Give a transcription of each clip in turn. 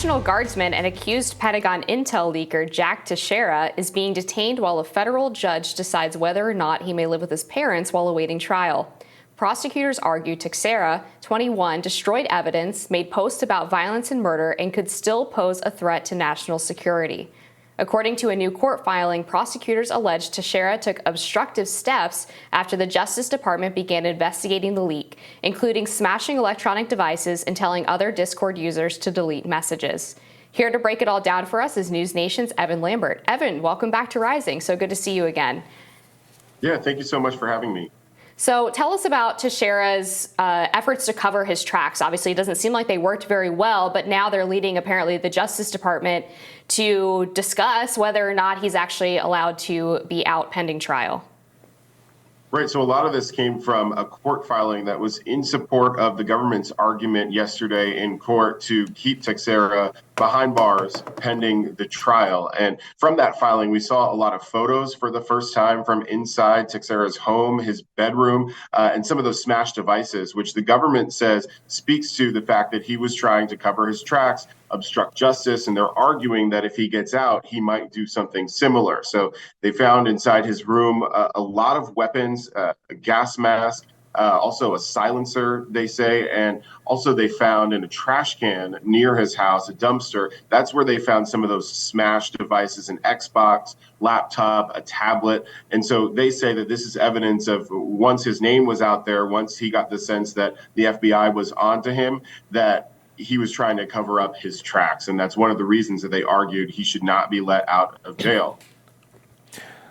National Guardsman and accused Pentagon intel leaker Jack Teixeira is being detained while a federal judge decides whether or not he may live with his parents while awaiting trial. Prosecutors argue Teixeira, 21, destroyed evidence, made posts about violence and murder, and could still pose a threat to national security. According to a new court filing, prosecutors allege Teixeira took obstructive steps after the Justice Department began investigating the leak, including smashing electronic devices and telling other Discord users to delete messages. Here to break it all down for us is NewsNation's Evan Lambert. Evan, welcome back to Rising. So good to see you again. Yeah, thank you so much for having me. So tell us about Teixeira's efforts to cover his tracks. Obviously, it doesn't seem like they worked very well, but now they're leading, apparently, the Justice Department to discuss whether or not he's actually allowed to be out pending trial. Right. So a lot of this came from a court filing that was in support of the government's argument yesterday in court to keep Teixeira behind bars pending the trial. And from that filing, we saw a lot of photos for the first time from inside Teixeira's home, his bedroom, and some of those smashed devices, which the government says speaks to the fact that he was trying to cover his tracks, obstruct justice, and they're arguing that if he gets out, he might do something similar. So they found inside his room a lot of weapons, a gas mask, also a silencer, they say, and also they found in a trash can near his house, a dumpster. That's where they found some of those smashed devices, an Xbox, laptop, a tablet. And so they say that this is evidence of once his name was out there, once he got the sense that the FBI was onto him, that he was trying to cover up his tracks. And that's one of the reasons that they argued he should not be let out of jail.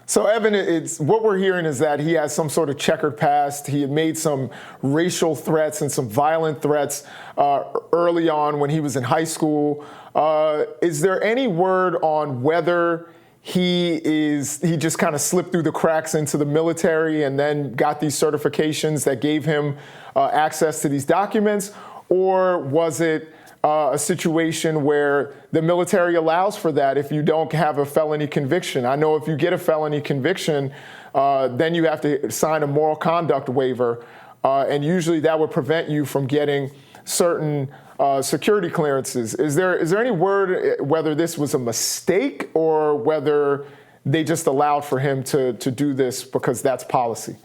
So, Evan, it's what we're hearing is that he has some sort of checkered past. He had made some racial threats and some violent threats early on when he was in high school. Is there any word on whether he just kind of slipped through the cracks into the military and then got these certifications that gave him access to these documents? Or was it a situation where the military allows for that if you don't have a felony conviction? I know if you get a felony conviction, then you have to sign a moral conduct waiver. And usually that would prevent you from getting certain security clearances. Is there any word whether this was a mistake or whether they just allowed for him to do this because that's policy?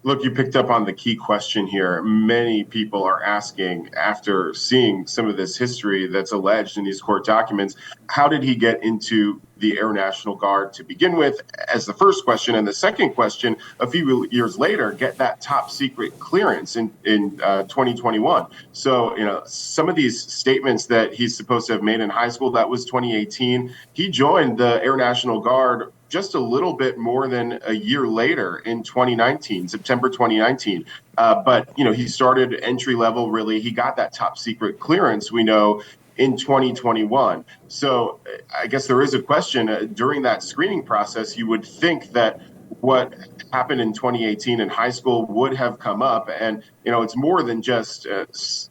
Look, you picked up on the key question here. Many people are asking, after seeing some of this history that's alleged in these court documents, how did he get into the Air National Guard to begin with, as the first question? And the second question, a few years later, get that top secret clearance in 2021. So, some of these statements that he's supposed to have made in high school, that was 2018. He joined the Air National Guard just a little bit more than a year later in 2019, September 2019. But he started entry level, really. He got that top secret clearance, we know, in 2021. So I guess there is a question during that screening process. You would think that what happened in 2018 in high school would have come up. And, it's more than just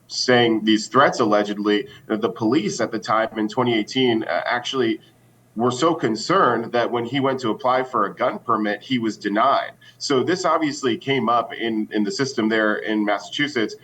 saying these threats allegedly. The police at the time in 2018 actually were so concerned that when he went to apply for a gun permit, he was denied. So this obviously came up in the system there in Massachusetts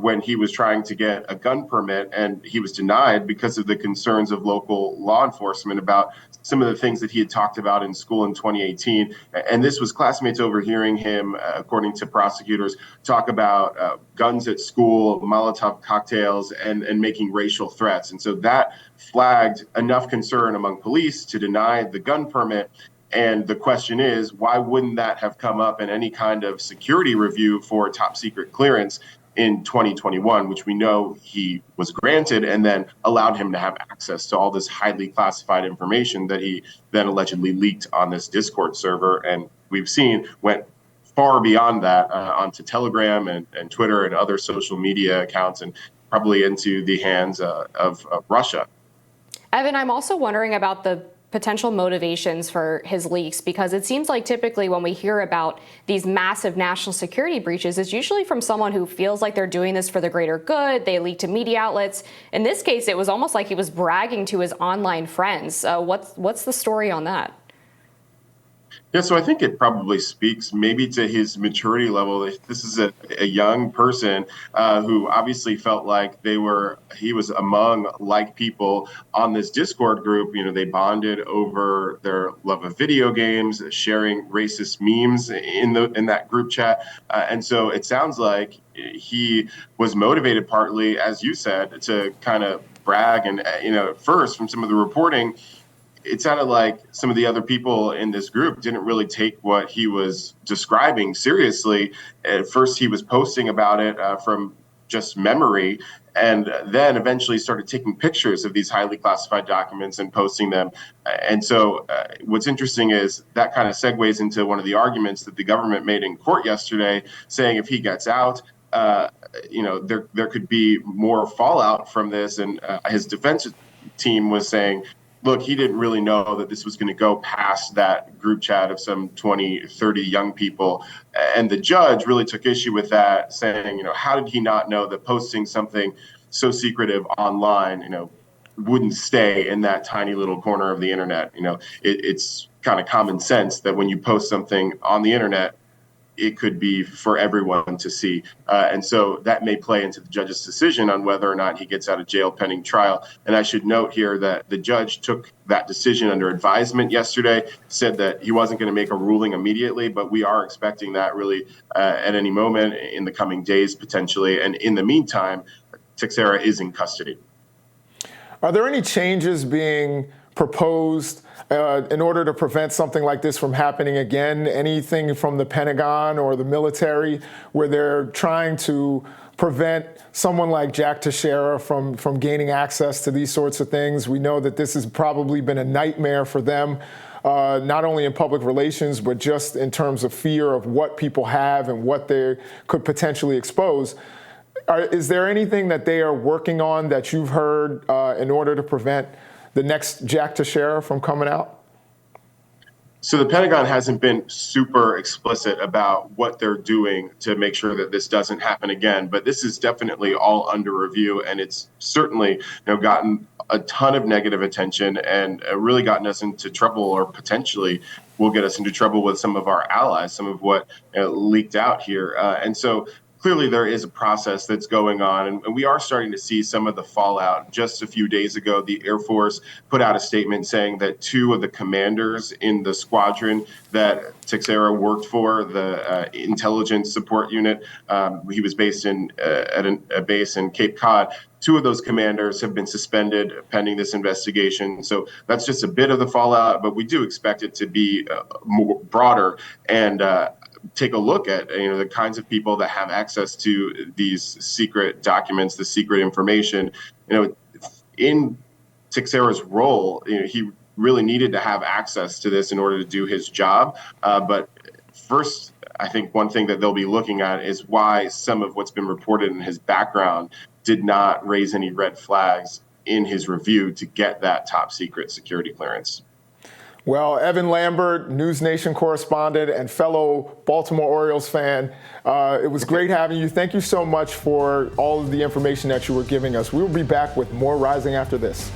when he was trying to get a gun permit, and he was denied because of the concerns of local law enforcement about some of the things that he had talked about in school in 2018. And this was classmates overhearing him, according to prosecutors, talk about guns at school, Molotov cocktails, and making racial threats. And so that flagged enough concern among police to deny the gun permit. And the question is, why wouldn't that have come up in any kind of security review for top secret clearance in 2021, which we know he was granted, and then allowed him to have access to all this highly classified information that he then allegedly leaked on this Discord server. And we've seen went far beyond that onto Telegram and Twitter and other social media accounts, and probably into the hands of Russia. Evan, I'm also wondering about the potential motivations for his leaks, because it seems like typically when we hear about these massive national security breaches, it's usually from someone who feels like they're doing this for the greater good. They leak to media outlets. In this case, it was almost like he was bragging to his online friends. What's the story on that? Yeah, so I think it probably speaks maybe to his maturity level. This is a young person who obviously felt like he was among like people on this Discord group. You know, they bonded over their love of video games, sharing racist memes in that group chat, and so it sounds like he was motivated partly, as you said, to kind of brag. And at first, from some of the reporting, it sounded like some of the other people in this group didn't really take what he was describing seriously. At first, he was posting about it from just memory, and then eventually started taking pictures of these highly classified documents and posting them. And so what's interesting is that kind of segues into one of the arguments that the government made in court yesterday, saying if he gets out, there could be more fallout from this. And his defense team was saying, look, he didn't really know that this was going to go past that group chat of some 20, 30 young people. And the judge really took issue with that, saying, how did he not know that posting something so secretive online, wouldn't stay in that tiny little corner of the internet? It's kind of common sense that when you post something on the internet, it could be for everyone to see. And so that may play into the judge's decision on whether or not he gets out of jail pending trial. And I should note here that the judge took that decision under advisement yesterday, said that he wasn't going to make a ruling immediately, but we are expecting that really at any moment in the coming days, potentially. And in the meantime, Teixeira is in custody. Are there any changes being proposed in order to prevent something like this from happening again? Anything from the Pentagon or the military where they're trying to prevent someone like Jack Teixeira from gaining access to these sorts of things? We know that this has probably been a nightmare for them, not only in public relations, but just in terms of fear of what people have and what they could potentially expose. Is there anything that they are working on that you've heard in order to prevent the next Jack Teixeira from coming out? So the Pentagon hasn't been super explicit about what they're doing to make sure that this doesn't happen again, but this is definitely all under review, and it's certainly gotten a ton of negative attention and really gotten us into trouble, or potentially will get us into trouble with some of our allies, some of what leaked out here. And so clearly there is a process that's going on, and we are starting to see some of the fallout. Just a few days ago, the Air Force put out a statement saying that two of the commanders in the squadron that Teixeira worked for, the intelligence support unit, he was based at a base in Cape Cod. Two of those commanders have been suspended pending this investigation. So that's just a bit of the fallout, but we do expect it to be more broader and take a look at the kinds of people that have access to these secret documents, the secret information. In Teixeira's role, he really needed to have access to this in order to do his job. But first, I think one thing that they'll be looking at is why some of what's been reported in his background did not raise any red flags in his review to get that top secret security clearance. Well, Evan Lambert, NewsNation correspondent and fellow Baltimore Orioles fan, it was great having you. Thank you so much for all of the information that you were giving us. We will be back with more Rising after this.